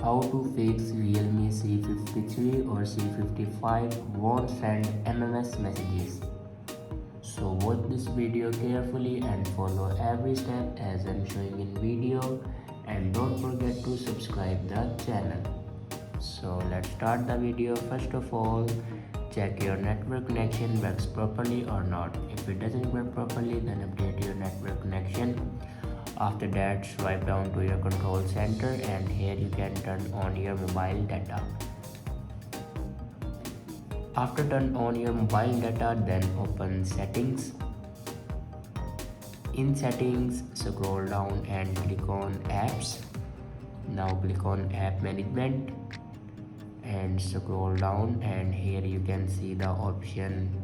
How to fix Realme C53 or C55 won't send MMS messages. So watch this video carefully and follow every step as I'm showing in video, and don't forget to subscribe the channel. So let's start the video. First of all, check your network connection works properly or not. If it doesn't work properly, then update your network connection. After that, swipe down to your control center and here you can turn on your mobile data. After turn on your mobile data, then open settings. In settings, scroll down and click on apps. Now click on app management and scroll down, and here you can see the option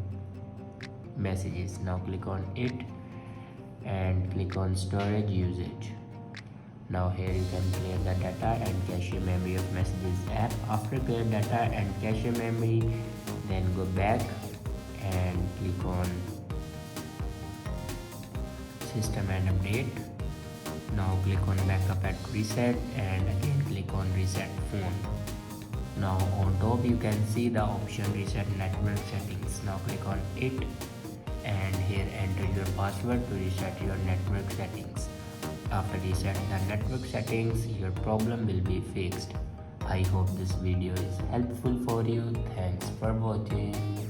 messages. Now click on it and click on storage usage. Now here you can clear the data and cache memory of messages app. After clear data and cache memory, then go back and click on system and update. Now click on backup and reset and again click on reset phone. Now on top you can see the option reset network settings. Now click on it and here enter your password to reset your network settings. After reset the network settings, your problem will be fixed. I hope this video is helpful for you. Thanks for watching.